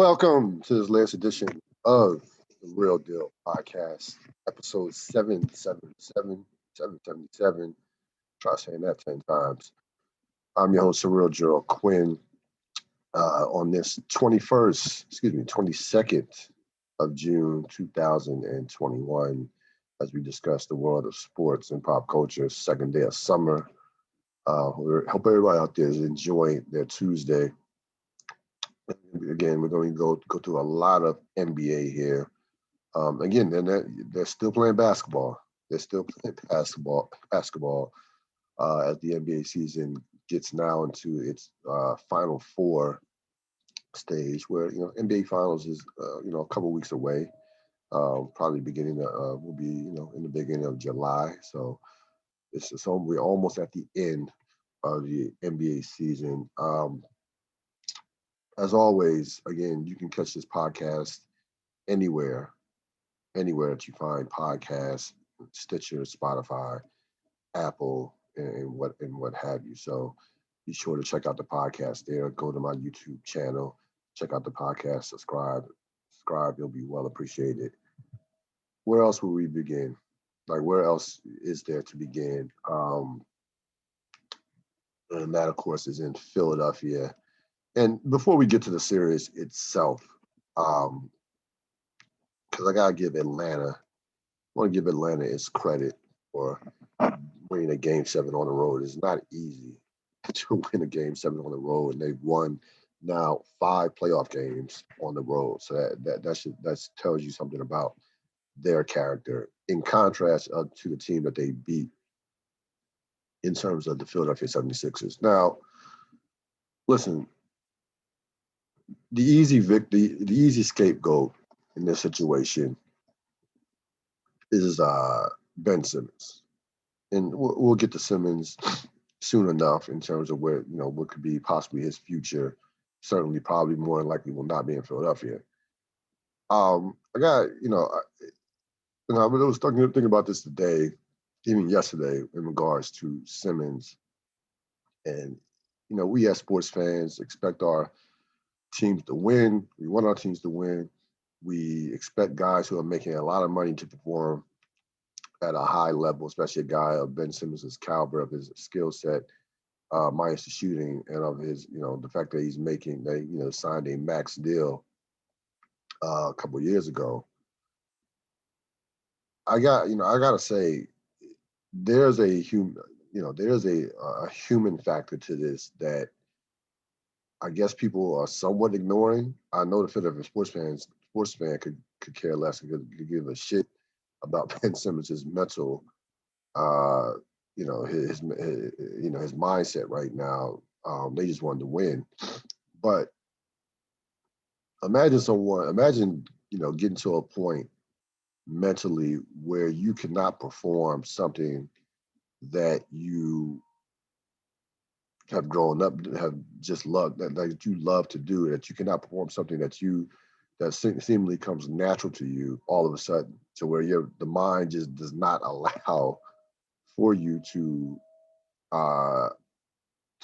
Welcome to this latest edition of the Real Deal Podcast, episode 777. Try saying that 10 times. I'm your host, Cyril Gerald-Quinn, on this 22nd of June, 2021, as we discuss the world of sports and pop culture, second day of summer. Hope everybody out there is enjoying their Tuesday. Again, we're going to go through a lot of NBA here. Again, they're still playing basketball. They're still playing basketball as the NBA season gets now into its Final Four stage, where NBA Finals is a couple weeks away. Probably will be in the beginning of July. So we're almost at the end of the NBA season. As always, again, you can catch this podcast anywhere that you find podcasts, Stitcher, Spotify, Apple, and what have you. So be sure to check out the podcast there. Go to my YouTube channel, check out the podcast, subscribe. You'll be well appreciated. Where else will we begin? Like, where else is there to begin? And that, of course, is in Philadelphia. And before we get to the series itself, because I want to give Atlanta its credit for winning a Game 7 on the road. It's not easy to win a Game 7 on the road, and they've won now 5 playoff games on the road. So that tells you something about their character, in contrast to the team that they beat in terms of the Philadelphia 76ers. Now, listen. The easy scapegoat in this situation is Ben Simmons, and we'll get to Simmons soon enough in terms of where what could be possibly his future. Certainly, probably more than likely will not be in Philadelphia. I was thinking about this today, even yesterday, in regards to Simmons, and we as sports fans expect our teams to win. We want our teams to win. We expect guys who are making a lot of money to perform at a high level, especially a guy of Ben Simmons' caliber, of his skill set, minus the shooting, and of his, the fact that he's signed a max deal a couple of years ago. I gotta say, there's a human factor to this that I guess people are somewhat ignoring. I know the Philadelphia sports fan could care less and could give a shit about Ben Simmons' mental, his mindset right now. They just wanted to win, but imagine getting to a point mentally where you cannot perform something that you have grown up, have just loved, that you love to do, that you cannot perform something that seemingly comes natural to you all of a sudden, to where the mind just does not allow for you to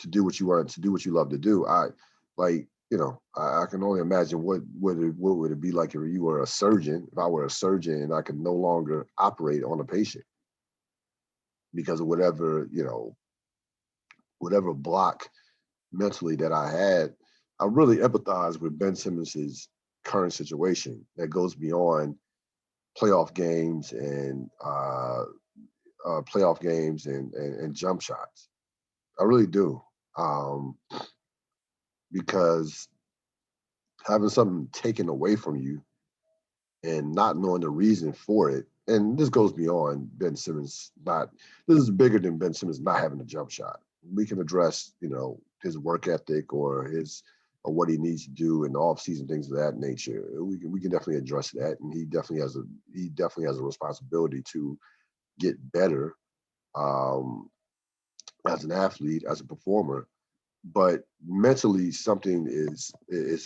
do what you want to do, what you love to do. I can only imagine what would it be like if you were a surgeon, if I were a surgeon and I could no longer operate on a patient because of whatever block mentally that I had. I really empathize with Ben Simmons' current situation that goes beyond playoff games and jump shots. I really do. Because having something taken away from you and not knowing the reason for it, and this goes beyond Ben Simmons this is bigger than Ben Simmons not having a jump shot. We can address, his work ethic or what he needs to do in the off-season, things of that nature. We can definitely address that, and he definitely has a responsibility to get better as an athlete, as a performer. But mentally, something is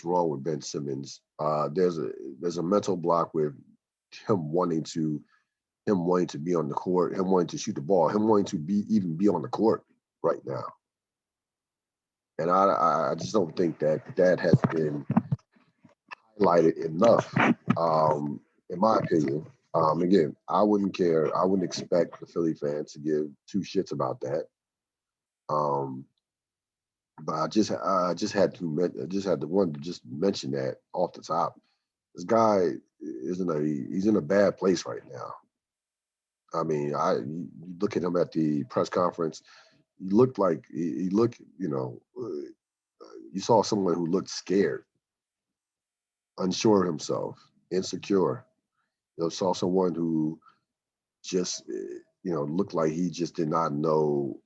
wrong with Ben Simmons. There's a mental block with him wanting to be on the court, him wanting to shoot the ball, him wanting to be on the court right now. And I just don't think that has been highlighted enough, in my opinion. Again, I wouldn't care. I wouldn't expect the Philly fans to give two shits about that. Um, but I just had to one to just mention that off the top. This guy he's in a bad place right now. I mean, you look at him at the press conference. He looked like he looked, you saw someone who looked scared, unsure of himself, insecure. Saw someone who just, looked like he just did not know,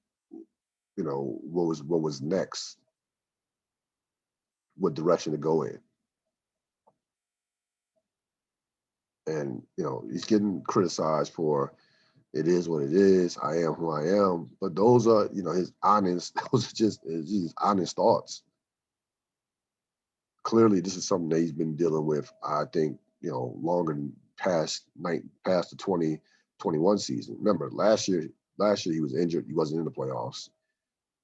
what was next, what direction to go in. And, he's getting criticized for it is what it is. I am who I am. But those are, his honest, those are just his honest thoughts. Clearly, this is something that he's been dealing with, I think, longer than past the 2021 season. Remember, last year he was injured. He wasn't in the playoffs.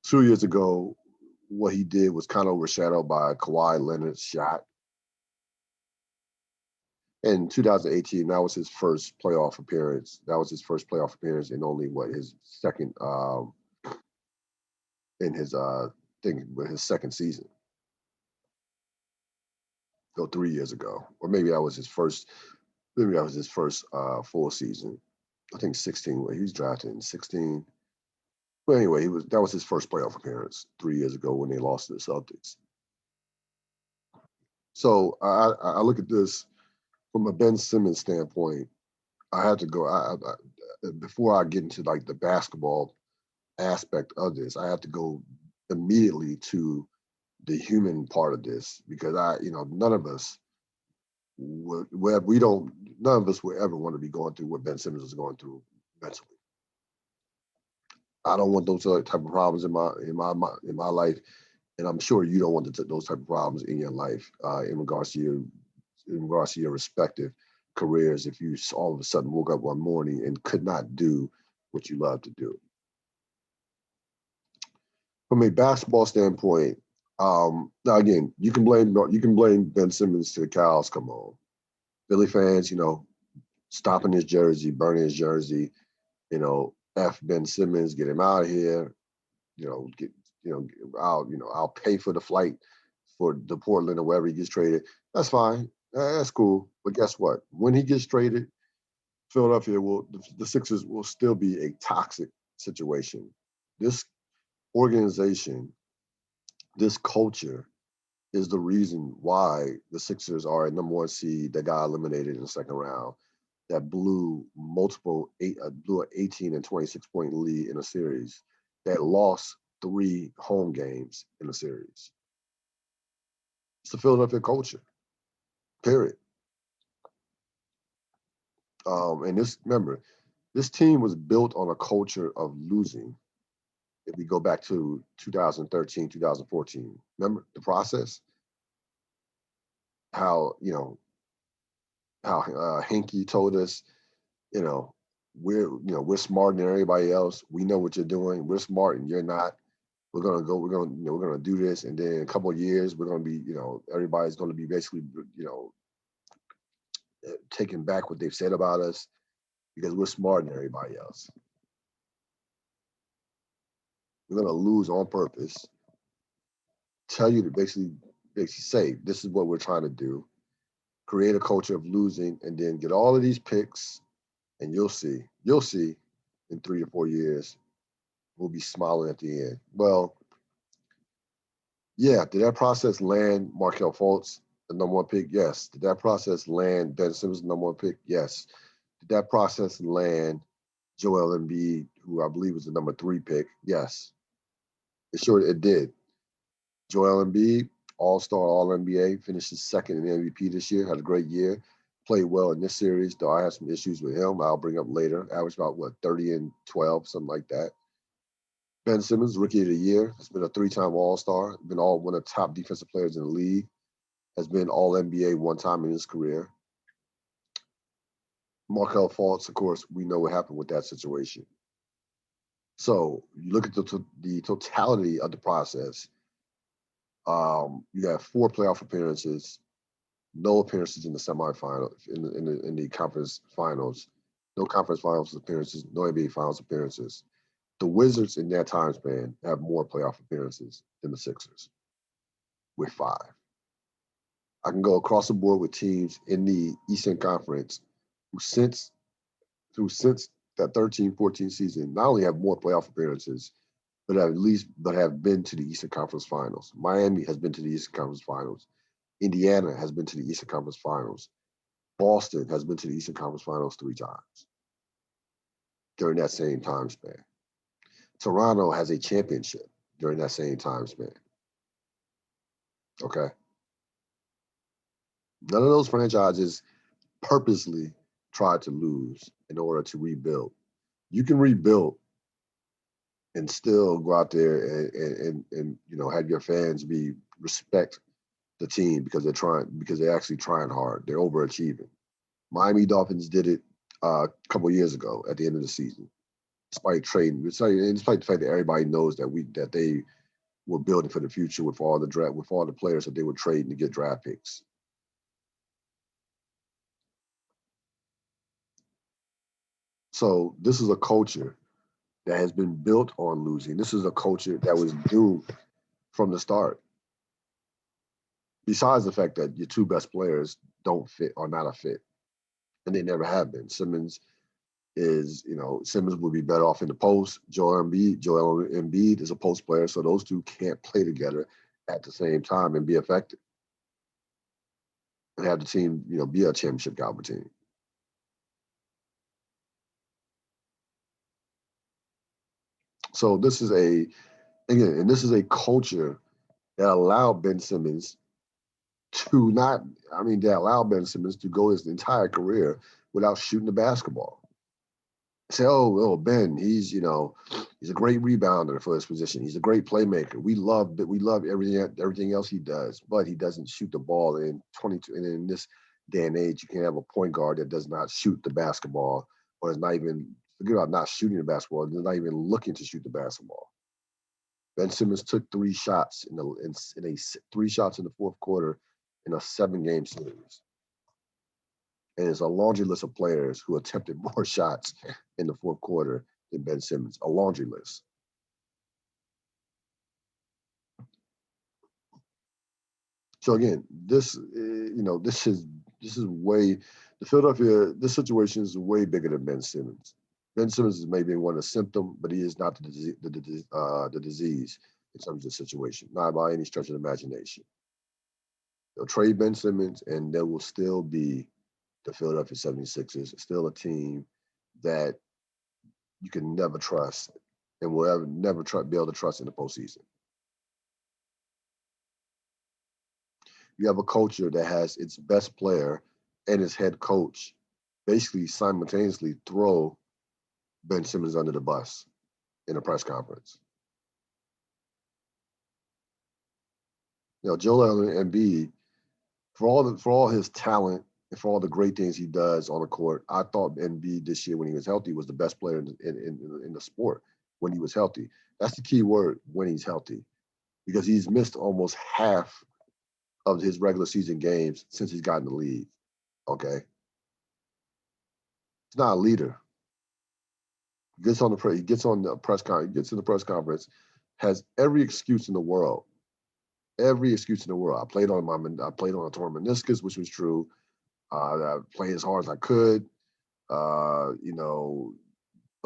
2 years ago, what he did was kind of overshadowed by Kawhi Leonard's shot. In 2018, that was his first playoff appearance. That was his first playoff appearance in only his second in his his second season. So 3 years ago, or maybe that was his first. Maybe that was his first full season. I think 16. He was drafted in 16. But anyway, that was his first playoff appearance 3 years ago when they lost to the Celtics. So I look at this from a Ben Simmons standpoint. I had to go. Before I get into like the basketball aspect of this, I have to go immediately to the human part of this because none of us none of us would ever want to be going through what Ben Simmons is going through mentally. I don't want those type of problems in my life, and I'm sure you don't want those type of problems in your life in regards to your respective careers. If you all of a sudden woke up one morning and could not do what you love to do. From a basketball standpoint, now again, you can blame Ben Simmons to the cows come on. Philly fans, stopping his jersey, burning his jersey, F Ben Simmons, get him out of here. I'll pay for the flight for the Portland or wherever he gets traded. That's fine. That's cool. But guess what? When he gets traded, Philadelphia the Sixers will still be a toxic situation. This organization, this culture is the reason why the Sixers are a number one seed that got eliminated in the second round, that blew an 18 and 26 point lead in a series, that lost 3 home games in a series. It's the Philadelphia culture, period. And this team was built on a culture of losing. If we go back to 2013, 2014, remember the process? How Hinkie told us, we're smarter than everybody else. We know what you're doing. We're smart and you're not. We're gonna do this, and then in a couple of years we're gonna be, everybody's gonna be basically, taking back what they've said about us because we're smarter than everybody else. We're gonna lose on purpose. Tell you to basically say this is what we're trying to do. Create a culture of losing, and then get all of these picks, and you'll see in 3 or 4 years, we'll be smiling at the end. Well, yeah, did that process land Markelle Fultz, the number one pick? Yes. Did that process land Ben Simmons, the number one pick? Yes. Did that process land Joel Embiid, who I believe was the number 3 pick? Yes. It did. Joel Embiid, All-Star, All-NBA, finished his second in the MVP this year, had a great year, played well in this series, though I had some issues with him I'll bring up later. Averaged about, 30 and 12, something like that. Ben Simmons, Rookie of the Year, has been a 3-time All-Star, been one of the top defensive players in the league, has been All-NBA one time in his career. Markelle Fultz, of course, we know what happened with that situation. So you look at the totality of the process. You have 4 playoff appearances. no appearances in the semifinal, in the conference finals, no conference finals appearances, no NBA finals appearances. The Wizards in that time span have more playoff appearances than the Sixers, with 5. I can go across the board with teams in the Eastern Conference who since that 13-14 season not only have more playoff appearances, but have been to the Eastern Conference Finals. Miami has been to the Eastern Conference Finals. Indiana has been to the Eastern Conference Finals. Boston has been to the Eastern Conference Finals 3 times during that same time span. Toronto has a championship during that same time span. Okay. None of those franchises purposely tried to lose in order to rebuild. You can rebuild and still go out there and have your fans respect the team because they're actually trying hard. They're overachieving. Miami Dolphins did it a couple of years ago at the end of the season, despite the fact that everybody knows that they were building for the future with all the players that they were trading to get draft picks. So this is a culture that has been built on losing. This is a culture that was doomed from the start. Besides the fact that your 2 best players don't fit, are not a fit, and they never have been. Simmons would be better off in the post. Joel Embiid is a post player, so those 2 can't play together at the same time and be effective and have the team, be a championship caliber team. So this is a culture that allowed Ben Simmons to go his entire career without shooting the basketball. Say, Ben, he's a great rebounder for his position. He's a great playmaker. We love everything else he does, but he doesn't shoot the ball. And in this day and age, you can have a point guard that does not shoot the basketball, or is not even, forget about not shooting the basketball, they're not even looking to shoot the basketball. Ben Simmons took 3 shots in the fourth quarter in a 7-game series. And it's a laundry list of players who attempted more shots in the fourth quarter than Ben Simmons. A laundry list. So again, this situation is way bigger than Ben Simmons. Ben Simmons is maybe one of the symptoms, but he is not the disease in terms of the situation, not by any stretch of the imagination. They'll trade Ben Simmons, and there will still be the Philadelphia 76ers, still a team that you can never trust and will never be able to trust in the postseason. You have a culture that has its best player and its head coach basically simultaneously throw Ben Simmons under the bus in a press conference. Joel Embiid, for all his talent and for all the great things he does on the court, I thought Embiid this year when he was healthy was the best player in the sport when he was healthy. That's the key word, when he's healthy, because he's missed almost half of his regular season games since he's gotten the league. Okay, he's not a leader. He gets in the press conference, has every excuse in the world. Every excuse in the world. I played on a torn meniscus, which was true. I played as hard as I could. But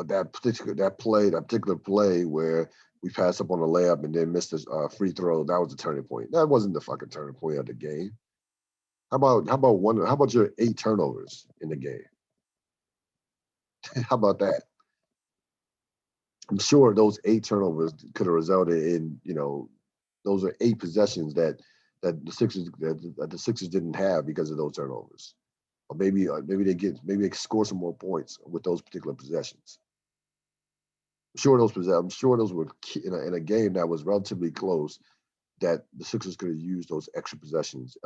that particular play where we passed up on a layup and then missed a free throw, that was the turning point. That wasn't the fucking turning point of the game. How about your 8 turnovers in the game? How about that? I'm sure those 8 turnovers could have resulted in, those are 8 possessions that the Sixers didn't have because of those turnovers. Or maybe they score some more points with those particular possessions. I'm sure those were key in a game that was relatively close, that the Sixers could have used those extra possessions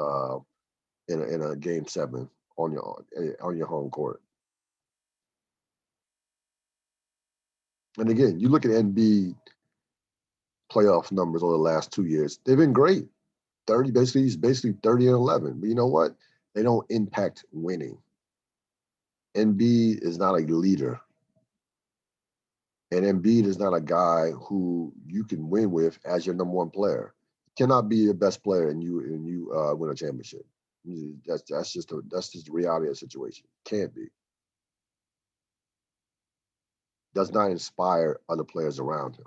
in a game 7 on your home court. And again, you look at NBA playoff numbers over the last 2 years; they've been great. He's basically 30 and 11. But you know what? They don't impact winning. Embiid is not a leader. And Embiid is not a guy who you can win with as your number one player. You cannot be your best player and you win a championship. That's just the reality of the situation. Can't be. Does not inspire other players around him.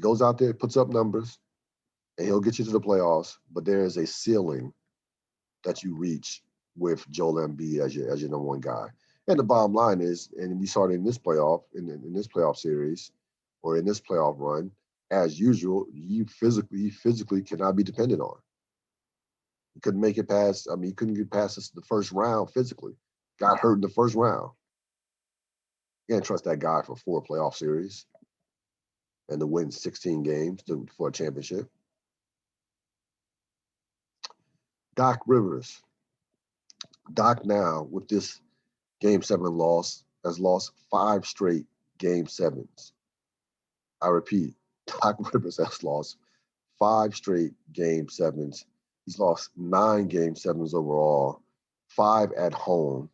Goes out there, puts up numbers, and he'll get you to the playoffs. But there is a ceiling that you reach with Joel Embiid as your number one guy. And the bottom line is, and we saw it in this playoff series, or in this playoff run, as usual, you physically cannot be depended on. You couldn't make it past. I mean, you couldn't get past the first round physically. Got hurt in the first round. You can't trust that guy for 4 playoff series and to win 16 games for a championship. Doc Rivers. Doc now, with this Game 7 loss, has lost 5 straight Game 7s. I repeat, Doc Rivers has lost 5 straight Game 7s. He's lost 9 Game 7s overall, 5 at home,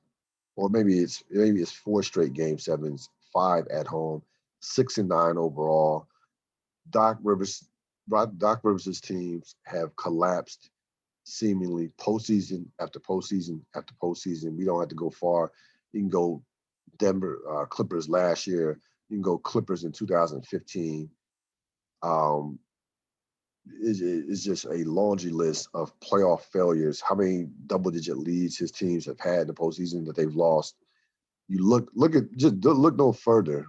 or maybe it's 4 straight Game 7s, 5 at home, 6-9 overall. Doc Rivers' teams have collapsed seemingly postseason after postseason after postseason. We don't have to go far. You can go Denver Clippers last year. You can go Clippers in 2015. It's just a laundry list of playoff failures. How many double-digit leads his teams have had in the postseason that they've lost? You look no further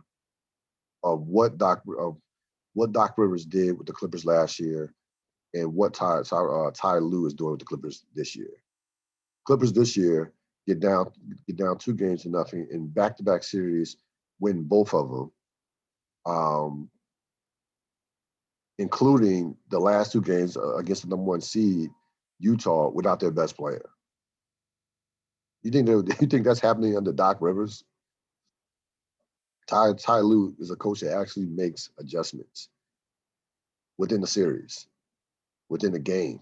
of what Doc Rivers did with the Clippers last year, and what Ty Lue is doing with the Clippers this year. Clippers this year get down 2-0 in back-to-back series, win both of them, including the last 2 games against the number 1 seed, Utah, without their best player. You think that's happening under Doc Rivers? Ty Lue is a coach that actually makes adjustments within the series, within the game.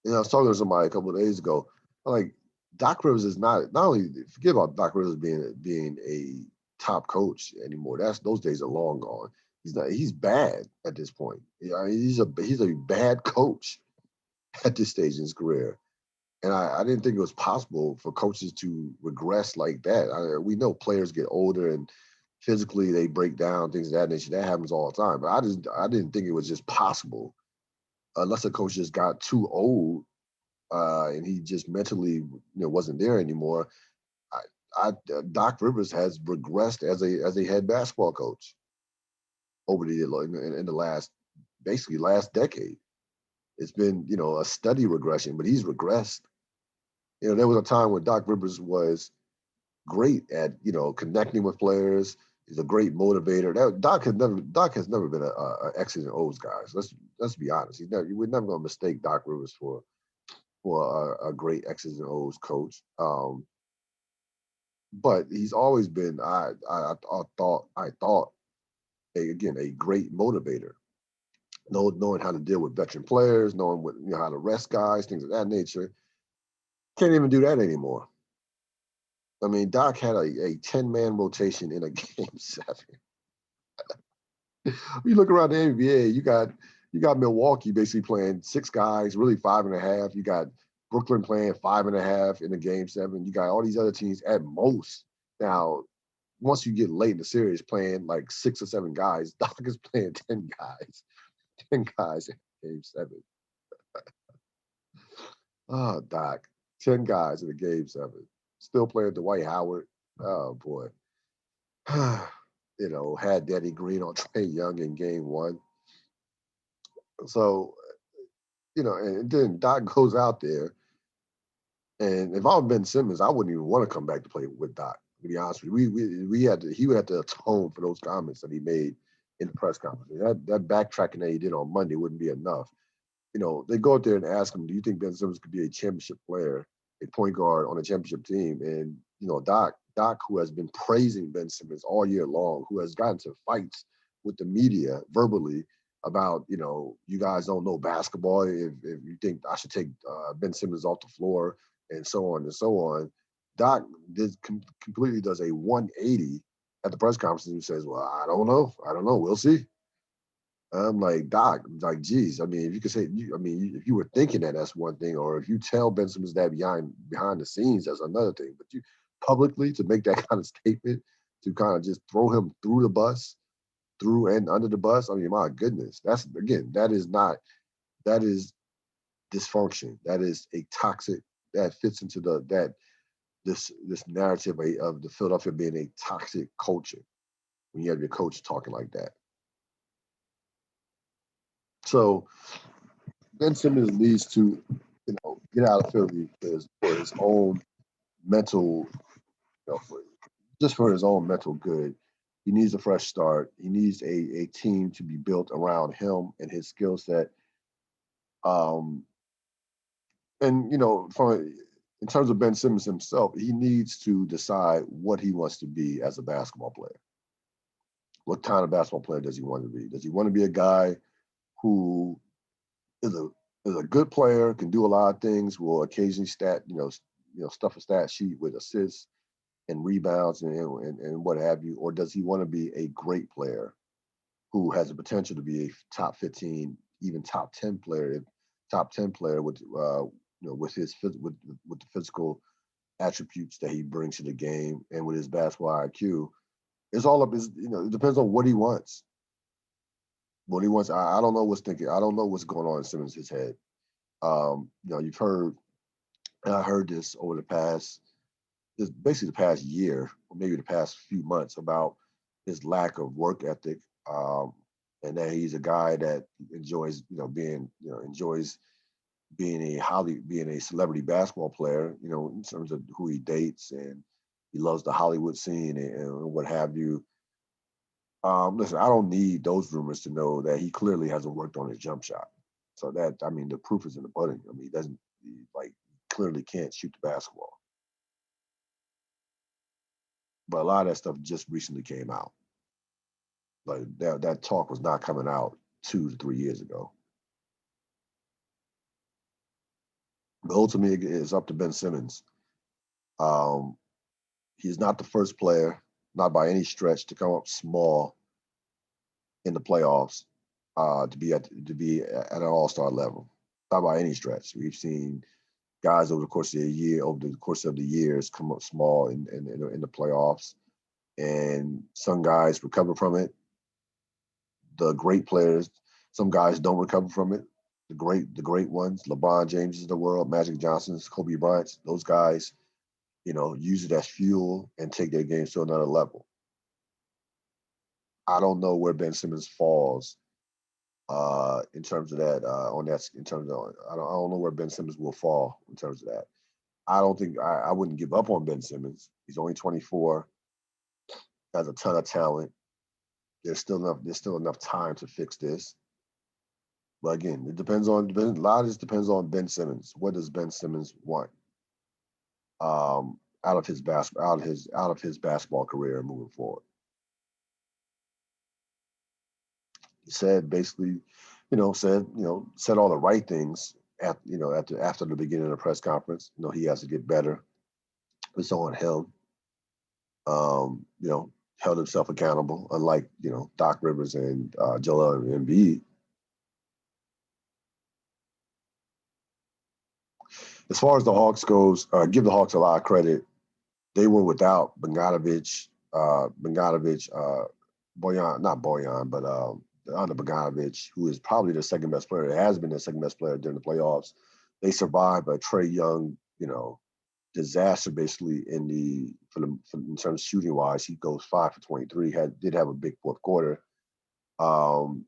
I was talking to somebody a couple of days ago. I'm like, Doc Rivers is not only, forget about Doc Rivers being a top coach anymore. Those days are long gone. He's bad at this point. He's a bad coach at this stage in his career. And I didn't think it was possible for coaches to regress like that. We know players get older and physically they break down, things of that nature. That happens all the time. But I didn't think it was just possible, unless a coach just got too old and he just mentally wasn't there anymore. Doc Rivers has regressed as a head basketball coach over in the last decade. It's been a steady regression, but he's regressed. There was a time when Doc Rivers was great at connecting with players. He's a great motivator. Doc has never been a X's and O's guys. Let's be honest. We're never going to mistake Doc Rivers for a great X's and O's coach. But he's always been I thought a great motivator. Knowing how to deal with veteran players, knowing how to rest guys, things of that nature. Can't even do that anymore. I mean, Doc had a 10-man rotation in a Game 7. You look around the NBA, you got Milwaukee basically playing 6 guys, really 5.5. You got Brooklyn playing 5.5 in the Game 7. You got all these other teams at most. Now, once you get late in the series, playing like 6 or 7 guys, Doc is playing 10 guys. 10 guys in Game 7. Oh, Doc. 10 guys in the Game 7. Still playing Dwight Howard. Oh, boy. Had Danny Green on Trae Young in Game 1. So, and then Doc goes out there. And if I was Ben Simmons, I wouldn't even want to come back to play with Doc, to be honest with you. He would have to atone for those comments that he made in the press conference. That backtracking that he did on Monday wouldn't be enough. They go out there and ask him, do you think Ben Simmons could be a championship player, a point guard on a championship team? And, Doc, who has been praising Ben Simmons all year long, who has gotten to fights with the media verbally about, you guys don't know basketball. If you think I should take Ben Simmons off the floor and so on and so on, Doc completely does a 180 at the press conference and says, well, I don't know. We'll see. I'm like, Doc, like, geez, I mean, if you could say, if you were thinking that, that's one thing, or if you tell Ben Simmons that behind the scenes, that's another thing. But you publicly to make that kind of statement, to kind of just throw him through the bus, through and under the bus, I mean, my goodness, that is dysfunction. That is a toxic, that fits into this narrative of the Philadelphia being a toxic culture when you have your coach talking like that. So Ben Simmons needs to, get out of Philly for his own mental, just for his own mental good. He needs a fresh start. He needs a team to be built around him and his skill set. And in terms of Ben Simmons himself, he needs to decide what he wants to be as a basketball player. What kind of basketball player does he want to be? Does he want to be a guy who is a good player, can do a lot of things, will occasionally stuff a stat sheet with assists and rebounds and what have you, or does he want to be a great player who has the potential to be a top 15, even top 10 player with with the physical attributes that he brings to the game and with his basketball IQ? It's all up. It depends on what he wants. What he wants, I don't know what's thinking. I don't know what's going on in Simmons' head. You've heard, and I heard this over basically the past year, or maybe the past few months, about his lack of work ethic, and that he's a guy that enjoys, being a celebrity basketball player, in terms of who he dates, and he loves the Hollywood scene and what have you. Listen, I don't need those rumors to know that he clearly hasn't worked on his jump shot. So the proof is in the pudding. I mean, he clearly can't shoot the basketball. But a lot of that stuff just recently came out. Like that talk was not coming out 2 to 3 years ago. But ultimately, it's up to Ben Simmons. He's not the first player, not by any stretch, to come up small in the playoffs to be at an all-star level. Not by any stretch. We've seen guys over the course of the years, come up small in the playoffs, and some guys recover from it. The great players, some guys don't recover from it. The great ones, LeBron James of the world, Magic Johnson's, Kobe Bryant's, those guys, use it as fuel and take their games to another level. I don't know where Ben Simmons falls in terms of that. I don't know where Ben Simmons will fall in terms of that. I don't think I wouldn't give up on Ben Simmons. He's only 24, has a ton of talent. There's still enough time to fix this. But again, a lot of this depends on Ben Simmons. What does Ben Simmons want out of his basketball career moving forward? He said basically, said all the right things after the beginning of the press conference. He has to get better. It's on him. Held himself accountable, unlike Doc Rivers and Joel Embiid. As far as the Hawks goes, give the Hawks a lot of credit. They were without Bogdanovich, Bojan, not Bojan, but under Bogdanovich, who is probably the second best player. It has been the second best player during the playoffs. They survived a Trae Young, disaster basically in terms of shooting wise. He goes 5 for 23. Did have a big fourth quarter. And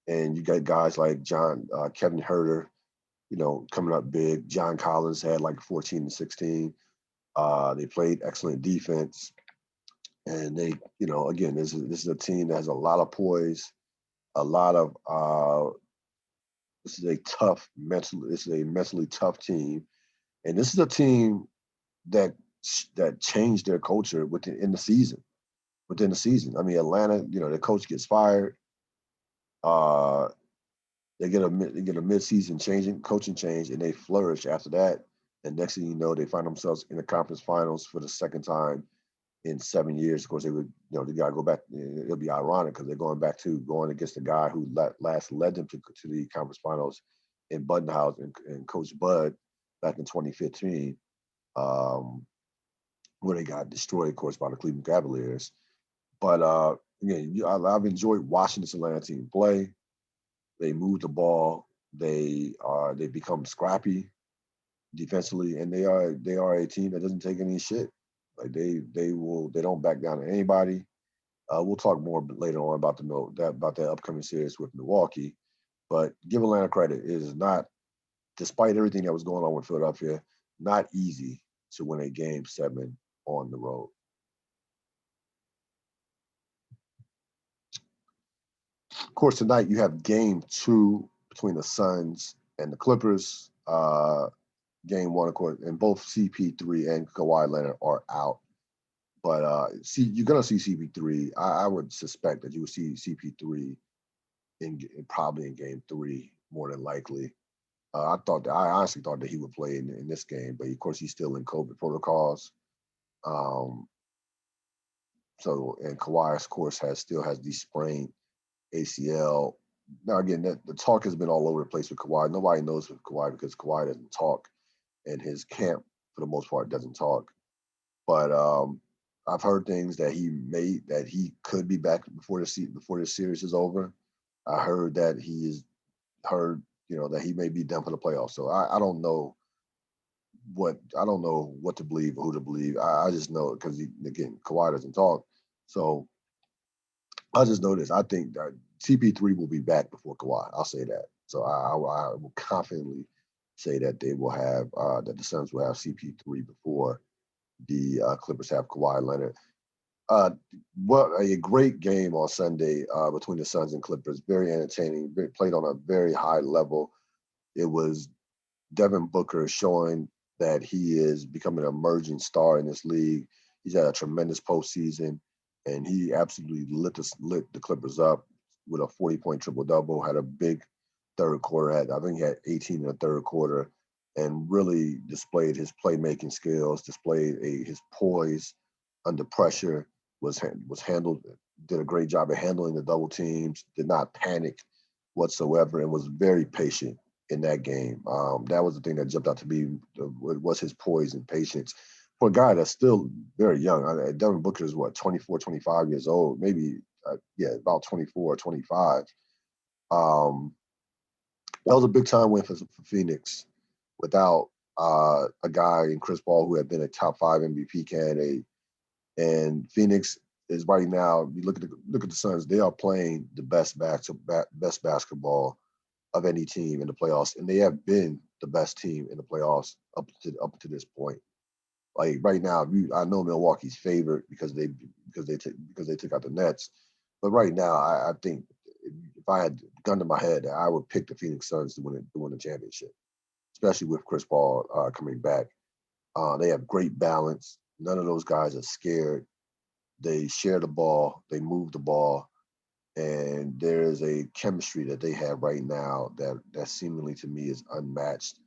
you got guys like Kevin Huerter, coming up big. John Collins had like 14 and 16. They played excellent defense. And they, again, this is a team that has a lot of poise, a lot of this is a mentally tough team. And this is a team that changed their culture within the season. I mean, Atlanta, the coach gets fired. They get a mid-season coaching change, and they flourish after that. And next thing you know, they find themselves in the conference finals for the second time in 7 years. Of course, they would, they got to go back. It'll be ironic because they're going against the guy who last led them to the conference finals in Budenhouse and Coach Bud back in 2015, where they got destroyed, of course, by the Cleveland Cavaliers. But again, I've enjoyed watching this Atlanta team play. They move the ball. They become scrappy defensively, and they are a team that doesn't take any shit. Like they don't back down to anybody. We'll talk more later on about that upcoming series with Milwaukee. But give Atlanta credit. It is not, despite everything that was going on with Philadelphia, not easy to win a Game 7 on the road. Of course, tonight you have Game 2 between the Suns and the Clippers. Game 1, of course, and both CP3 and Kawhi Leonard are out. But you're gonna see CP3. I would suspect that you would see CP3 probably in Game 3 more than likely. I honestly thought that he would play in this game, but of course he's still in COVID protocols. And Kawhi, of course, still has the sprained ACL. Now again, the talk has been all over the place with Kawhi. Nobody knows with Kawhi because Kawhi doesn't talk, and his camp for the most part doesn't talk. But I've heard things that he could be back before the series is over. I heard that that he may be done for the playoffs. So I don't know what to believe or who to believe. I just know because again, Kawhi doesn't talk. So I just know this. I think that CP3 will be back before Kawhi. I'll say that. So I will confidently say that they will have that the Suns will have CP3 before the Clippers have Kawhi Leonard. What a great game on Sunday between the Suns and Clippers. Very entertaining. Played on a very high level. It was Devin Booker showing that he is becoming an emerging star in this league. He's had a tremendous postseason, and he absolutely lit the Clippers up with a 40-point triple-double. Had a big third quarter. I think he had 18 in the third quarter, and really displayed his playmaking skills, displayed his poise under pressure. Did a great job of handling the double teams. Did not panic whatsoever, and was very patient in that game. That was the thing that jumped out to me, was his poise and patience. For a guy that's still very young, Devin Booker is 24, 25 years old, maybe, about 24 or 25. That was a big time win for Phoenix without a guy in Chris Paul who had been a top 5 MVP candidate. And Phoenix is right now, you look at the Suns, they are playing the best basketball of any team in the playoffs, and they have been the best team in the playoffs up to this point. Like right now, I know Milwaukee's favored because they took out the Nets, but right now, I think if I had a gun to my head, I would pick the Phoenix Suns to win the championship, especially with Chris Paul coming back. They have great balance. None of those guys are scared. They share the ball. They move the ball. And there is a chemistry that they have right now that seemingly to me is unmatched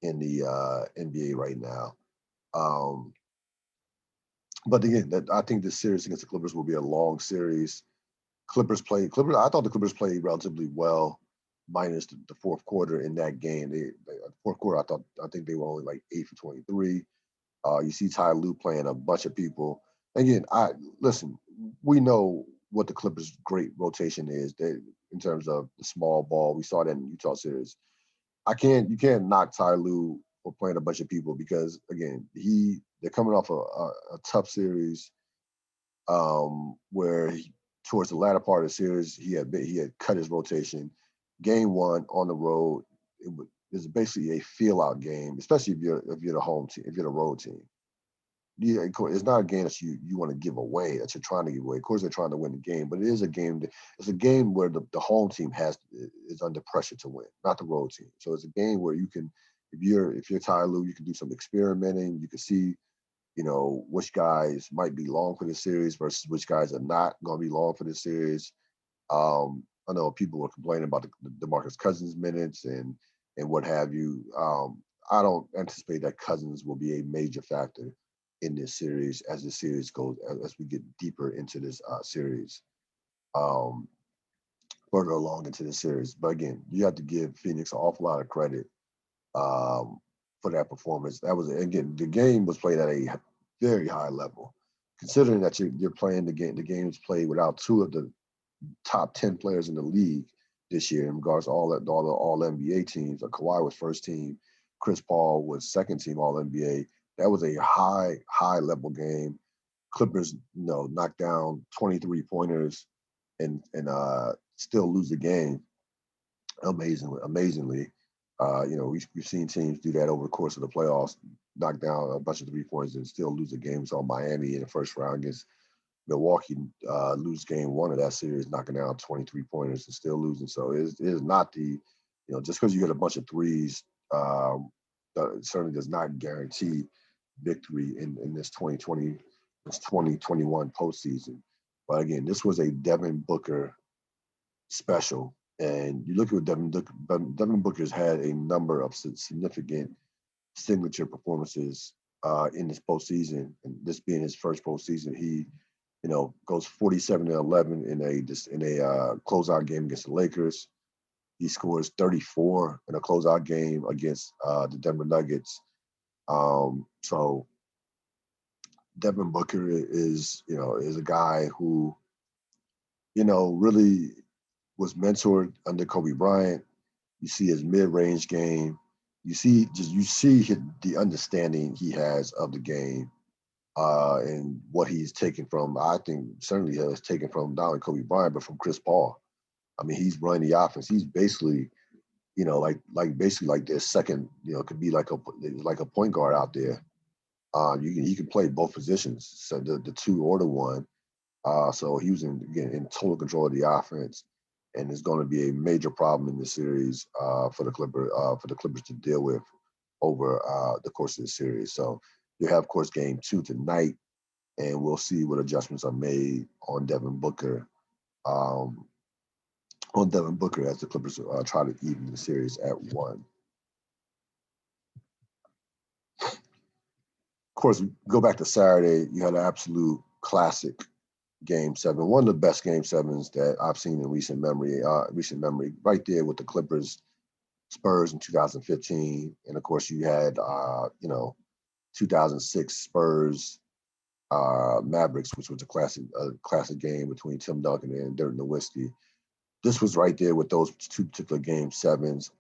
in the NBA right now. But again, I think this series against the Clippers will be a long series. I thought the Clippers played relatively well, minus the fourth quarter in that game. The fourth quarter, I think they were only like 8 for 23. You see Ty Lue playing a bunch of people. Again, we know what the Clippers' great rotation is in terms of the small ball. We saw that in the Utah series. You can't knock Ty Lue for playing a bunch of people because again, they're coming off a tough series where towards the latter part of the series he had cut his rotation. Game 1 on the road, it's basically a feel-out game, especially if you're the home team, if you're the road team. Yeah, it's not a game that you want to give away, that you're trying to give away. Of course, they're trying to win the game, but it is a game. It's a game where the home team is under pressure to win, not the road team. So it's a game where you can, if you're Ty Lue, you can do some experimenting. You can see, which guys might be long for the series versus which guys are not going to be long for the series. I know people were complaining about the DeMarcus Cousins minutes and what have you. I don't anticipate that Cousins will be a major factor in this series as the series goes, as we get deeper into this series, further along into the series. But again, you have to give Phoenix an awful lot of credit for that performance. That was, again, the game was played at a very high level, considering that you're playing the game. The game was played without two of the top 10 players in the league this year in regards to all the all NBA teams. Kawhi was first team, Chris Paul was second team All NBA. That was a high level game. Clippers, knocked down 23 pointers and still lose the game. Amazingly. We've seen teams do that over the course of the playoffs, knock down a bunch of 3-pointers and still lose the game. So Miami in the first round against Milwaukee lose game one of that series, knocking down 23 pointers and still losing. So it is not just because you get a bunch of threes, it certainly does not guarantee victory in this 2021 postseason. But again, this was a Devin Booker special. And you look at what Devin Booker's had a number of significant signature performances in this postseason, and this being his first postseason. He goes 47-11 in a closeout game against the Lakers. He scores 34 in a closeout game against the Denver Nuggets. So Devin Booker is a guy who really was mentored under Kobe Bryant. You see his mid-range game. You see the understanding he has of the game. And what he's taken from, I think certainly has taken from not only Kobe Bryant, but from Chris Paul. I mean, he's running the offense. He's basically, basically like their second, could be like a point guard out there. He can play both positions, so the two or the one. So he was in total control of the offense, and it's going to be a major problem in this series for the Clippers to deal with over the course of the series. So you have, of course, game 2 tonight, and we'll see what adjustments are made on Devin Booker. As the Clippers try to even the series at 1. Of course, go back to Saturday. You had an absolute classic Game 7, one of the best Game 7s that I've seen in recent memory. Right there with the Clippers, Spurs in 2015, and of course you had 2006 Spurs Mavericks, which was a classic game between Tim Duncan and Dirk Nowitzki. This was right there with those two particular Game 7s.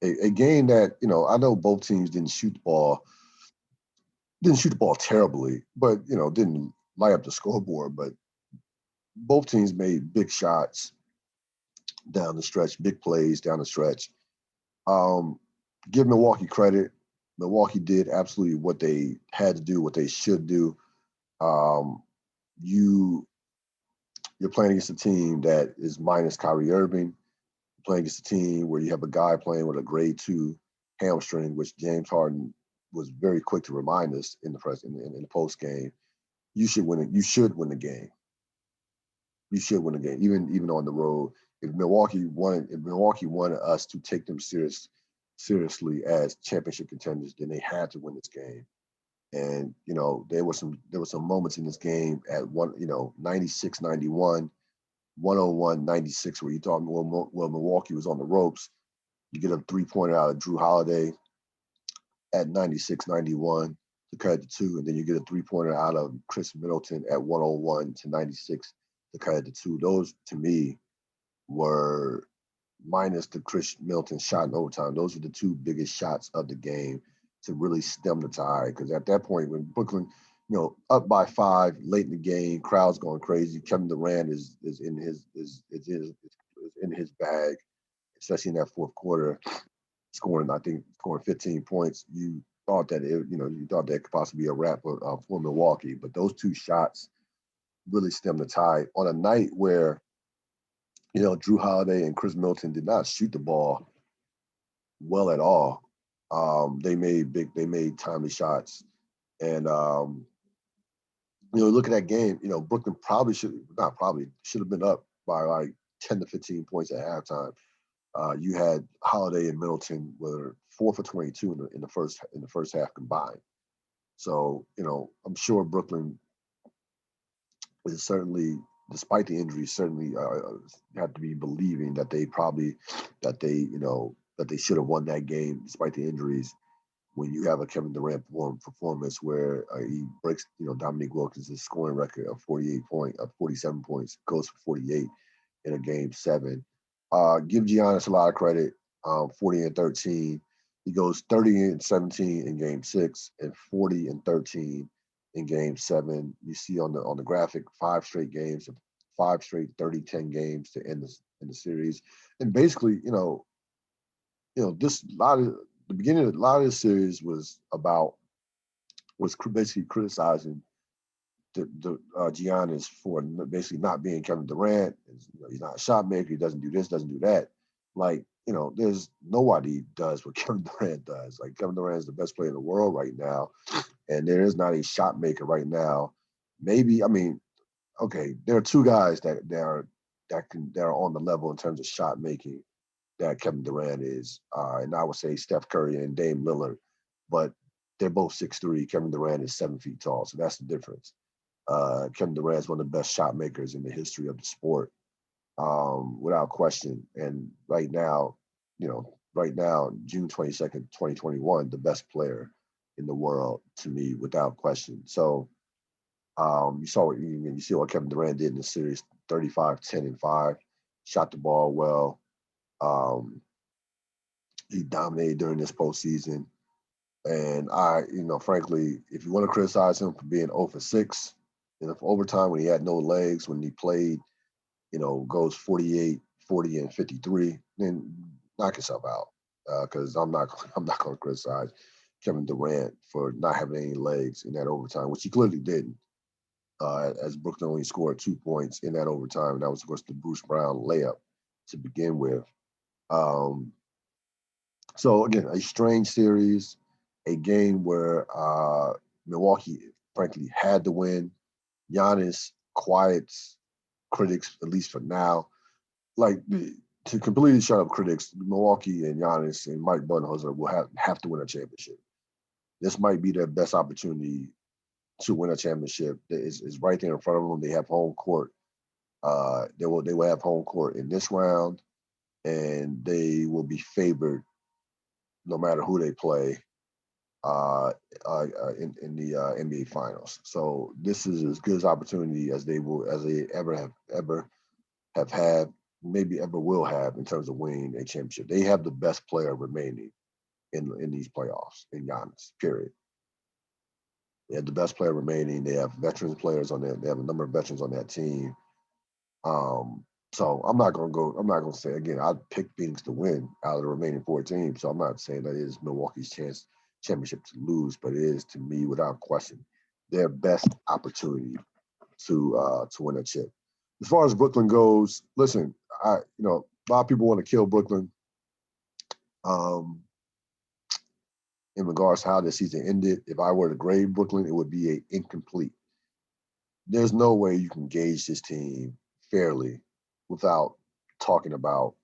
A game that I know both teams didn't shoot the ball terribly, but didn't light up the scoreboard. But both teams made big shots down the stretch, big plays down the stretch. Give Milwaukee credit. Milwaukee did absolutely what they had to do, what they should do. You're playing against a team that is minus Kyrie Irving. You're playing against a team where you have a guy playing with a grade 2 hamstring, which James Harden was very quick to remind us in the post game. You should win it. You should win the game. You should win the game, even on the road. If Milwaukee wanted us to take them seriously as championship contenders, then they had to win this game. And there were some moments in this game at 96-91, 101-96, where you thought, well, Milwaukee was on the ropes. You get a 3-pointer out of Drew Holiday at 96-91 to cut it to 2, and then you get a 3-pointer out of Chris Middleton at 101-96 to cut it to 2. Those, to me, were, minus the Chris Middleton shot in overtime, those were the 2 biggest shots of the game to really stem the tide. Because at that point, when Brooklyn, up by 5 late in the game, crowd's going crazy. Kevin Durant is in his bag, especially in that fourth quarter, scoring 15 points. You thought that that could possibly be a wrap for Milwaukee, but those 2 shots really stemmed the tide on a night where Drew Holiday and Chris Middleton did not shoot the ball well at all. They made timely shots, and look at that game. Brooklyn should have been up by like 10 to 15 points at halftime. You had Holiday and Middleton were 4 for 22 in the first half combined. So I'm sure Brooklyn is certainly, despite the injuries, certainly have to be believing that they should have won that game despite the injuries. When you have a Kevin Durant performance where he breaks, Dominique Wilkins' scoring record of 47 points, goes for 48 in a game 7. Give Giannis a lot of credit. 40 and 13. He goes 30 and 17 in game 6 and 40 and 13 in game 7. You see on the graphic 5 straight games, 5 straight 30-10 games to end the series. And basically, this the beginning of a lot of this series was basically criticizing Giannis for basically not being Kevin Durant. He's not a shot maker. He doesn't do this, doesn't do that. Like, there's nobody does what Kevin Durant does. Like, Kevin Durant is the best player in the world right now, and there is not a shot maker right now. Maybe, okay, there are 2 guys that are on the level in terms of shot making that Kevin Durant is, and I would say Steph Curry and Dame Lillard, but they're both 6'3". Kevin Durant is 7 feet tall, so that's the difference. Kevin Durant is one of the best shot makers in the history of the sport, without question. And right now, June 22nd, 2021, the best player in the world to me, without question. So you see what Kevin Durant did in the series: 35, 10, and 5, shot the ball well. He dominated during this postseason. And frankly, if you want to criticize him for being 0 for 6 in overtime when he had no legs, when he played, goes 48, 40, and 53, then knock yourself out. Because I'm not going to criticize Kevin Durant for not having any legs in that overtime, which he clearly didn't. As Brooklyn only scored 2 points in that overtime, and that was, of course, the Bruce Brown layup to begin with. So again, a strange series, a game where Milwaukee, frankly, had to win. Giannis quiets critics, at least for now. Like, to completely shut up critics, Milwaukee and Giannis and Mike Budenholzer will have to win a championship. This might be their best opportunity to win a championship. It's right there in front of them. They have home court. They will have home court in this round, and they will be favored no matter who they play in the NBA Finals. So this is as good an opportunity as they ever have had, maybe ever will have, in terms of winning a championship. They have the best player remaining in these playoffs, in Giannis, period. They have the best player remaining. They have veteran players on there. They have a number of veterans on that team. So I'm not going to say, again, I'd pick Phoenix to win out of the remaining 4 teams. So I'm not saying that it is Milwaukee's championship to lose, but it is, to me, without question, their best opportunity to win a chip. As far as Brooklyn goes, listen, a lot of people want to kill Brooklyn in regards to how the season ended. If I were to grade Brooklyn, it would be incomplete. There's no way you can gauge this team fairly without talking about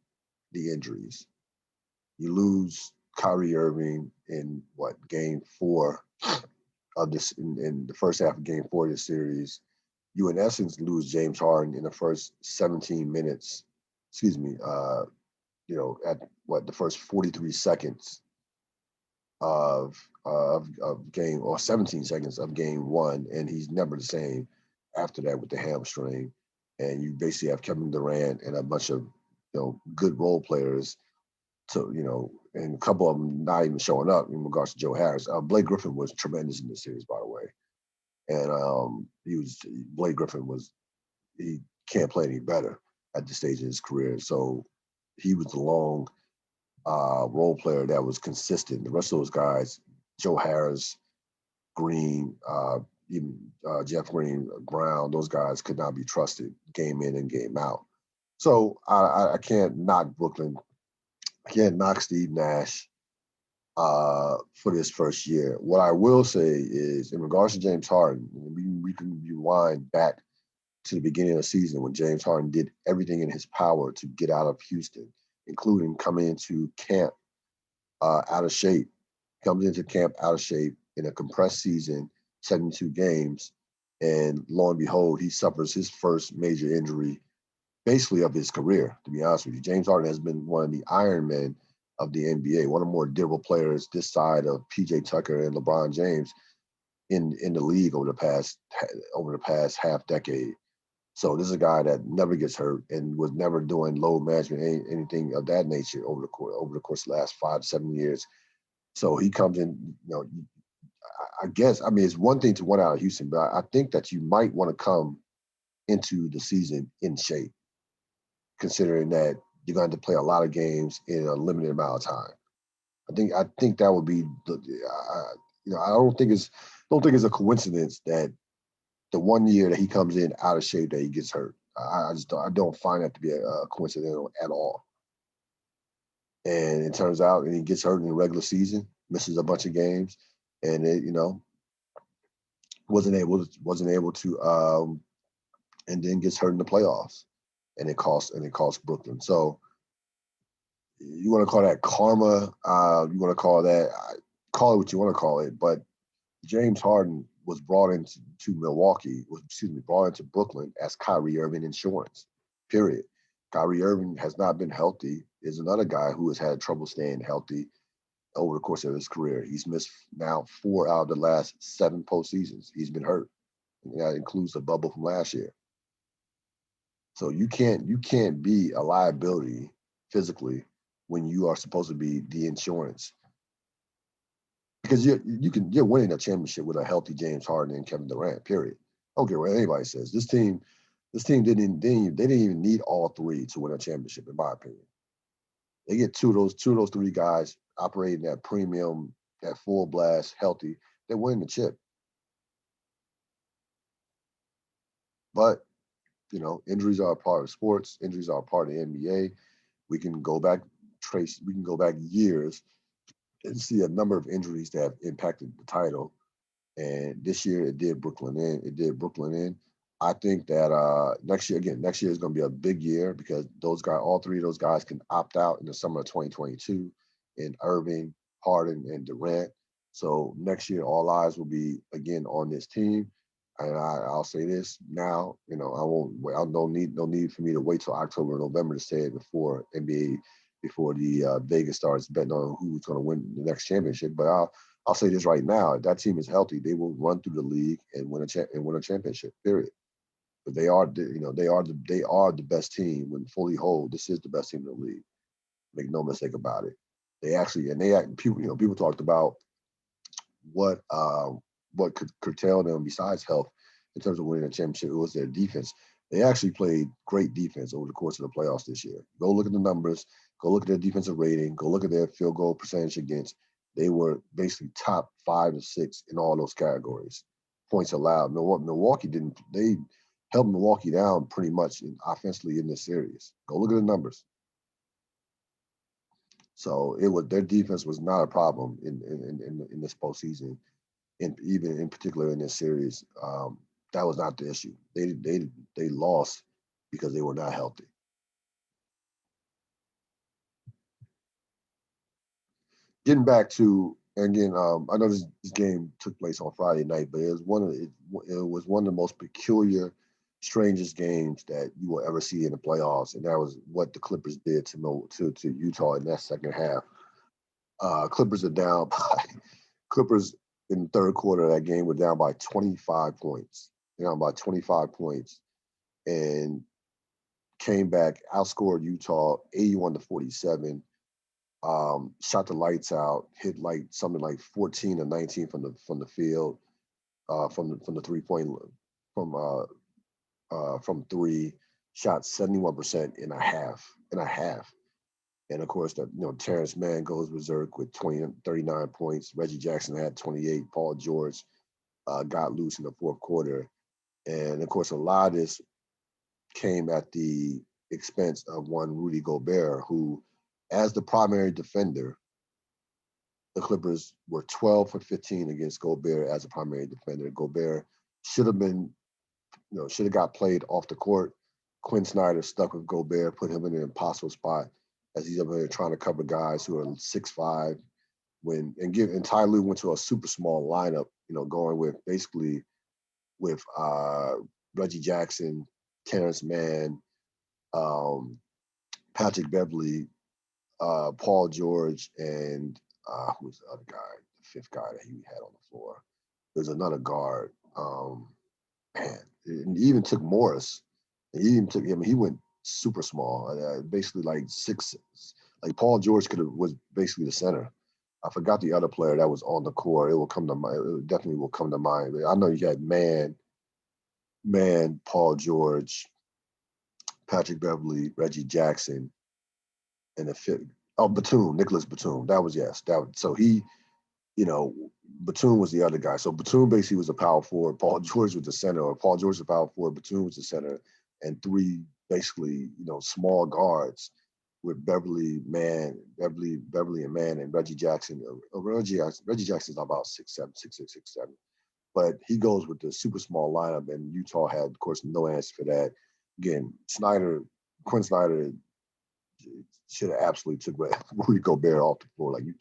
the injuries. You lose Kyrie Irving in game 4 of this, in the first half of game 4 of this series. You, in essence, lose James Harden in the first 17 minutes. At the first 43 seconds of game, or 17 seconds of game 1, and he's never the same after that with the hamstring. And you basically have Kevin Durant and a bunch of good role players and a couple of them not even showing up in regards to Joe Harris. Blake Griffin was tremendous in this series, by the way. And Blake Griffin he can't play any better at this stage of his career. So he was the lone role player that was consistent. The rest of those guys, Joe Harris, Green, even Jeff Green, Brown, those guys could not be trusted game in and game out. So I can't knock Brooklyn. I can't knock Steve Nash. for this first year. What I will say is, in regards to James Harden, we can rewind back to the beginning of the season when James Harden did everything in his power to get out of Houston, including coming into camp out of shape. Comes into camp out of shape in a compressed season, 72 games, and lo and behold, he suffers his first major injury basically of his career, to be honest with you. James Harden has been one of the Iron Men of the NBA, one of the more durable players this side of PJ Tucker and LeBron James in the league over the past half decade. So this is a guy that never gets hurt and was never doing load management, anything of that nature over the course of the last 5 to 7 years. So he comes in, I guess, I mean, it's one thing to want out of Houston, but I think that you might want to come into the season in shape, considering that you're going to play a lot of games in a limited amount of time. I think that would be I don't think it's a coincidence that the 1 year that he comes in out of shape that he gets hurt. I don't find that to be a coincidental at all. And it turns out, and he gets hurt in the regular season, misses a bunch of games, and it wasn't able to, and then gets hurt in the playoffs, and it cost Brooklyn. So you want to call that karma? You want to call it what you want to call it, but James Harden was brought into Brooklyn as Kyrie Irving insurance, period. Kyrie Irving has not been healthy, is another guy who has had trouble staying healthy over the course of his career. He's missed now 4 out of the last 7 postseasons. He's been hurt. And that includes the bubble from last year. So you can't be a liability physically when you are supposed to be the insurance. Because you're winning a championship with a healthy James Harden and Kevin Durant. Period. I don't care what anybody says. This team didn't even need all 3 to win a championship, in my opinion. They get two of those 3 guys operating that premium, that full blast, healthy. They win the chip. But injuries are a part of sports. Injuries are a part of the NBA. We can go back years and see a number of injuries that have impacted the title. And this year it did Brooklyn in. I think that next year is going to be a big year because all 3 of those guys can opt out in the summer of 2022 in Irving, Harden, and Durant. So next year, all eyes will be again on this team. And I'll say this now, no need for me to wait till October or November to say it before the Vegas starts betting on who's going to win the next championship. But I'll say this right now: if that team is healthy, they will run through the league and win a championship. Period. But they are the best team when fully whole. This is the best team in the league. Make no mistake about it. People talked about what could curtail them besides health in terms of winning a championship. It was their defense. They actually played great defense over the course of the playoffs this year. Go look at the numbers. Go look at their defensive rating. Go look at their field goal percentage against. They were basically top 5 to 6 in all those categories. Points allowed. Milwaukee didn't. They held Milwaukee down pretty much offensively in this series. Go look at the numbers. So their defense was not a problem in this postseason, even in particular in this series. That was not the issue. They lost because they were not healthy. Getting back to, again, I know this game took place on Friday night, but it was one of the most peculiar, strangest games that you will ever see in the playoffs, and that was what the Clippers did to Utah in that second half. Clippers are down by Clippers in the third quarter of that game were down by 25 points. Down by 25 points, and came back, outscored Utah 81-47. Shot the lights out, hit something like 14 or 19 from the field, from the 3-point from 3. Shot 71% in a half. And of course, Terrence Mann goes berserk with 39 points. Reggie Jackson had 28. Paul George got loose in the fourth quarter. And of course, a lot of this came at the expense of one Rudy Gobert, who, as the primary defender, the Clippers were 12 for 15 against Gobert as a primary defender. Gobert should have been, should have got played off the court. Quinn Snyder stuck with Gobert, put him in an impossible spot as he's up there trying to cover guys who are 6'5". And Ty Lue went to a super small lineup, going with basically with Reggie Jackson, Terrence Mann, Patrick Beverly, Paul George, and who's the other guy, the fifth guy that he had on the floor. There's another guard. And he even took Morris. And he even took him. He went super small, basically like 6'6". Like Paul George was basically the center. I forgot the other player that was on the court. It will come to mind. It definitely will come to mind. But I know you had Paul George, Patrick Beverly, Reggie Jackson, and the fifth. Oh, Batum, Nicholas Batum. That was so he, Batum was the other guy. So Batum basically was a power forward. Paul George was the center, or Paul George was the power forward. Batum was the center, and three basically, small guards with Beverly, and Mann, and Reggie Jackson. Reggie Jackson's about 6'7", 6'6", 6'7". But he goes with the super small lineup, and Utah had, of course, no answer for that. Again, Quinn Snyder should have absolutely took Rudy Gobert off the floor. Like, you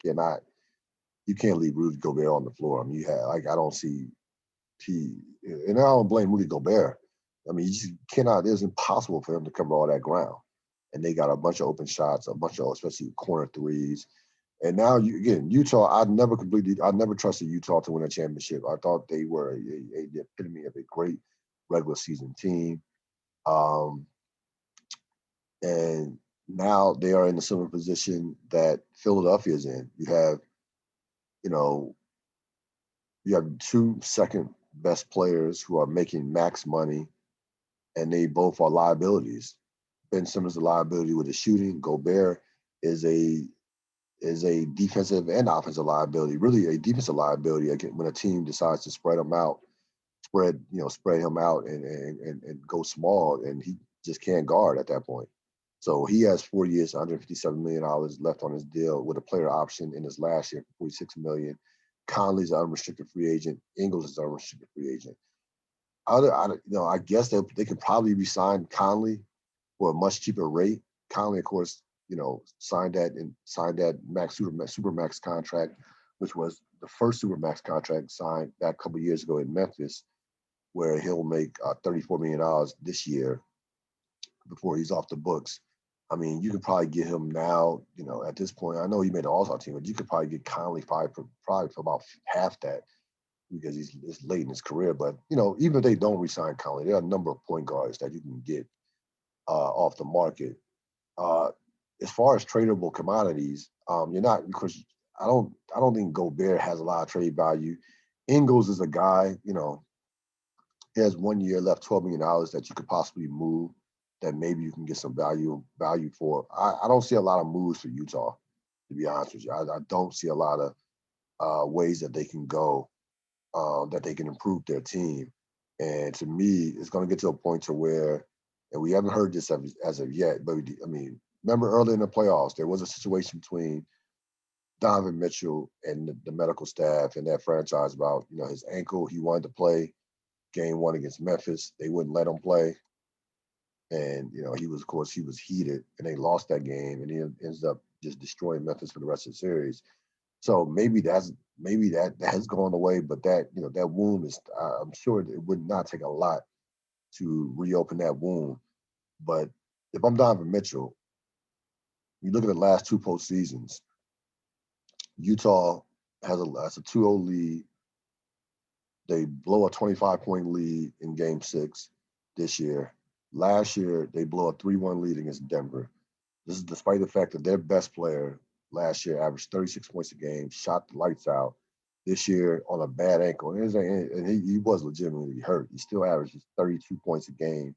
can't leave Rudy Gobert on the floor. I mean, I don't see and I don't blame Rudy Gobert. I mean, you just cannot. It's impossible for him to cover all that ground. And they got a bunch of open shots, especially corner threes. And now, Utah, I never trusted Utah to win a championship. I thought they were the epitome of a great regular season team. And now they are in a similar position that Philadelphia is in. You have two second best players who are making max money, and they both are liabilities. Ben Simmons is a liability with his shooting. Gobert is a defensive and offensive liability. Really, a defensive liability when a team decides to spread him out and go small, and he just can't guard at that point. So he has 4 years, $157 million left on his deal with a player option in his last year for $46 million. Conley's an unrestricted free agent. Ingles is an unrestricted free agent. I guess they could probably re-sign Conley for a much cheaper rate. Conley, of course, signed that Supermax contract, which was the first Supermax contract signed back a couple of years ago in Memphis, where he'll make $34 million this year before he's off the books. I mean, you could probably get him now, at this point. I know he made the All-Star team, but you could probably get Conley probably for about half that because it's late in his career. But, even if they don't re-sign Conley, there are a number of point guards that you can get off the market. As far as tradable commodities, you're not, because I don't think Gobert has a lot of trade value. Ingles is a guy, he has 1 year left, $12 million that you could possibly move, that maybe you can get some value for. I don't see a lot of moves for Utah, to be honest with you. I don't see a lot of ways that they can go, that they can improve their team. And to me, it's going to get to a point to where, and we haven't heard this as of yet, but remember early in the playoffs, there was a situation between Donovan Mitchell and the medical staff and that franchise about, his ankle. He wanted to play game 1 against Memphis. They wouldn't let him play. And, he was heated, and they lost that game, and he ends up just destroying Memphis for the rest of the series. So maybe that has gone away, but that wound is, I'm sure it would not take a lot to reopen that wound. But if I'm Donovan Mitchell, you look at the last 2 postseasons, Utah has a 2-0 lead. They blow a 25-point lead in Game 6 this year. Last year, they blow a 3-1 lead against Denver. This is despite the fact that their best player last year averaged 36 points a game, shot the lights out. This year, on a bad ankle, and he was legitimately hurt. He still averages 32 points a game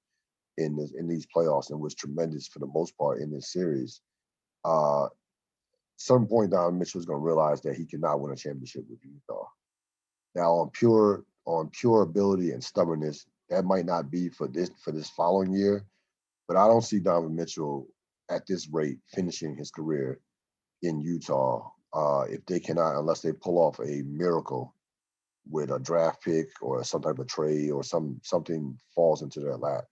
in these playoffs, and was tremendous for the most part in this series. Some point down, Mitchell is going to realize that he cannot win a championship with Utah. Now, on pure ability and stubbornness, that might not be for this following year, but I don't see Donovan Mitchell at this rate finishing his career in Utah if they cannot, unless they pull off a miracle with a draft pick or some type of trade or something falls into their lap.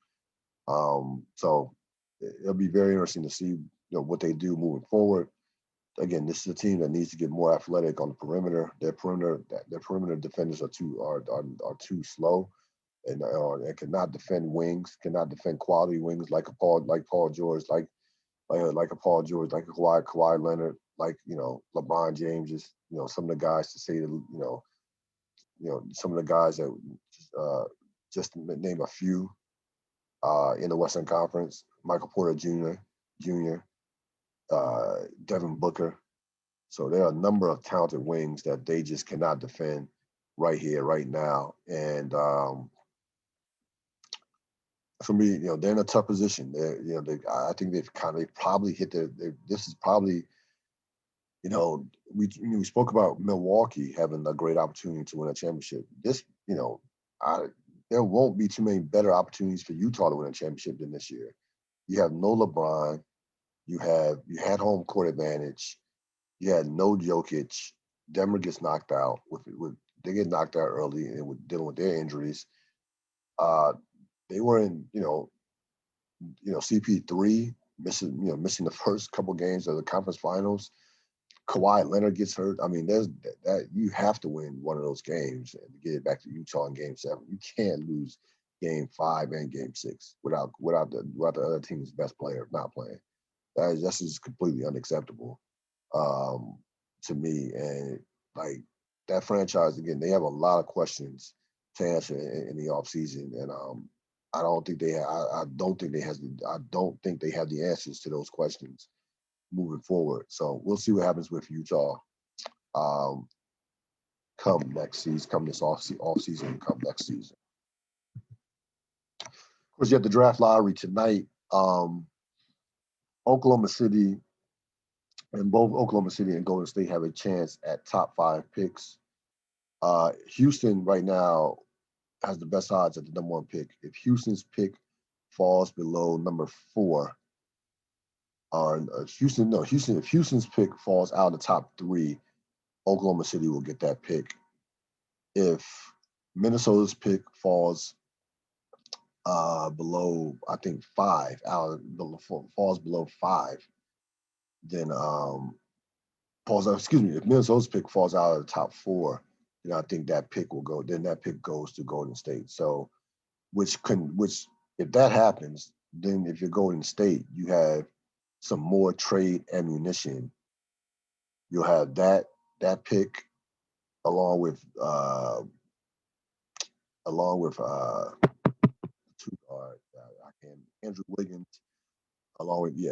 So it'll be very interesting to see what they do moving forward. Again, this is a team that needs to get more athletic on the perimeter. Their perimeter defenders are too slow and cannot defend wings, cannot defend quality wings like Paul George, like a Paul George, like a Kawhi Leonard, like LeBron James is some of the guys to say some of the guys that just to name a few in the Western Conference, Michael Porter Jr., Devin Booker. So there are a number of talented wings that they just cannot defend right here, right now. And for me, they're in a tough position. I think they probably hit this is probably, we spoke about Milwaukee having a great opportunity to win a championship. This, there won't be too many better opportunities for Utah to win a championship than this year. You have no LeBron. You had home court advantage. You had no Jokic. Denver gets knocked out they get knocked out early and with dealing with their injuries. They were in, CP3 missing the first couple games of the conference finals. Kawhi Leonard gets hurt. I mean, there's that you have to win one of those games and get it back to Utah in Game 7. You can't lose Game 5 and Game 6 without the other team's best player not playing. That's just completely unacceptable to me. And like that franchise again, they have a lot of questions to answer in the offseason. And I don't think they have the answers to those questions moving forward. So we'll see what happens with Utah come next season, come this off season, come next season. Of course, you have the draft lottery tonight. Oklahoma City and Golden State have a chance at top 5 picks. Houston right now has the best odds at the number 1 pick. If Houston's pick falls below number 4, if Houston's pick falls out of the top 3, Oklahoma City will get that pick. If Minnesota's pick falls below, I think 5, falls below 5, then if Minnesota's pick falls out of the top 4, then I think that pick will go. Then that pick goes to Golden State. So, which if that happens, then if you're Golden State, you have some more trade ammunition. You'll have that pick along with Andrew Wiggins.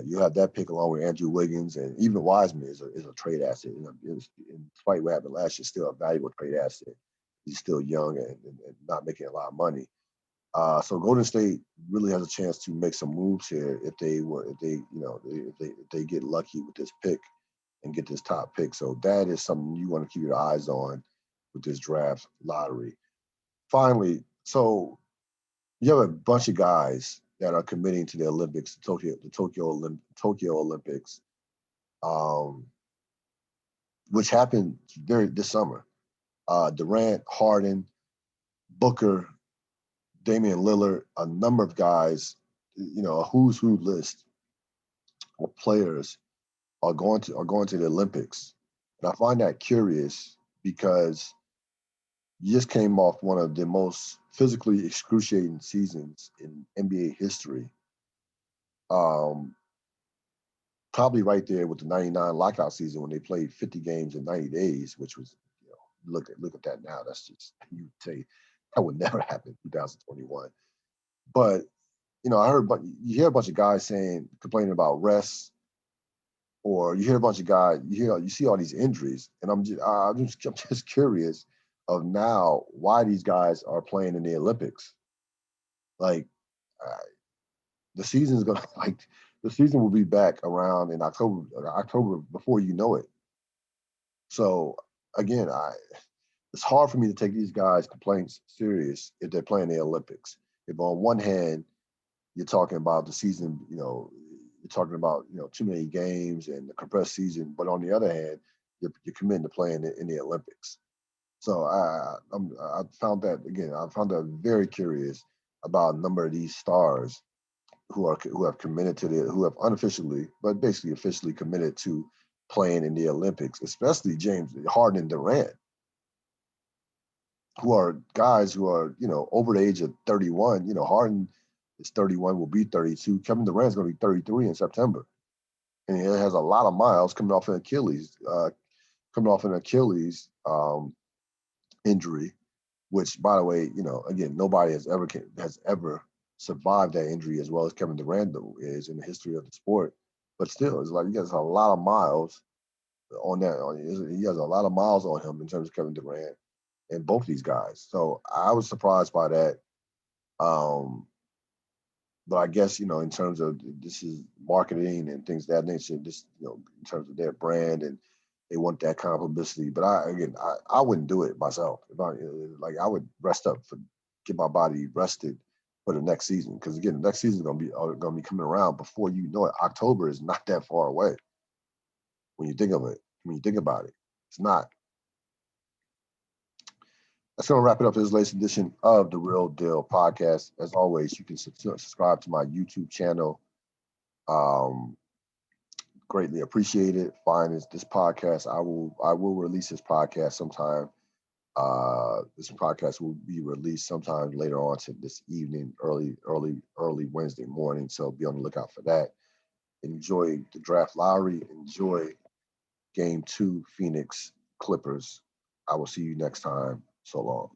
You have that pick along with Andrew Wiggins, and even Wiseman is a trade asset. Despite what happened last year, still a valuable trade asset. He's still young and not making a lot of money. So Golden State really has a chance to make some moves here if they get lucky with this pick and get this top pick. So that is something you want to keep your eyes on with this draft lottery. Finally, so you have a bunch of guys that are committing to the Olympics, the Tokyo Olympics, which happened this summer. Durant, Harden, Booker, Damian Lillard, a number of guys, a who's who list of players are going to the Olympics. And I find that curious because you just came off one of the most physically excruciating seasons in NBA history. Probably right there with the 99 lockout season when they played 50 games in 90 days, which was, look at that now. That's just, you would say that would never happen in 2021. But, you hear a bunch of guys complaining about rest, or you hear a bunch of guys, you see all these injuries, and I'm just curious of now why these guys are playing in the Olympics. Like, the season will be back around in October before you know it. So again, it's hard for me to take these guys' complaints serious if they're playing the Olympics. If on one hand you're talking about the season, you're talking about too many games and the compressed season, but on the other hand, you're committing to playing in the Olympics. So I found that again. I found that very curious about a number of these stars who have committed to who have unofficially, but basically officially committed to playing in the Olympics, especially James Harden and Durant, who are guys who are over the age of 31. Harden is 31, will be 32. Kevin Durant's going to be 33 in September, and he has a lot of miles coming off an Achilles, injury, which, by the way, again, nobody has ever survived that injury as well as Kevin Durant is in the history of the sport. But still, it's like he has a lot of miles on that. He has a lot of miles on him in terms of Kevin Durant and both these guys. So I was surprised by that. But I guess, in terms of this is marketing and things of that nature, just, in terms of their brand, and they want that kind of publicity. But I wouldn't do it myself. If I would rest up get my body rested for the next season. Because again, the next season is going to be coming around before you know it. October is not that far away when you think of it. When you think about it, it's not. That's going to wrap it up for this latest edition of the Real Deal Podcast. As always, you can subscribe to my YouTube channel. Greatly appreciate it. Find this podcast. I will release this podcast sometime. This podcast will be released sometime later on to this evening, early Wednesday morning. So be on the lookout for that. Enjoy the draft lottery. Enjoy Game 2 Phoenix Clippers. I will see you next time. So long.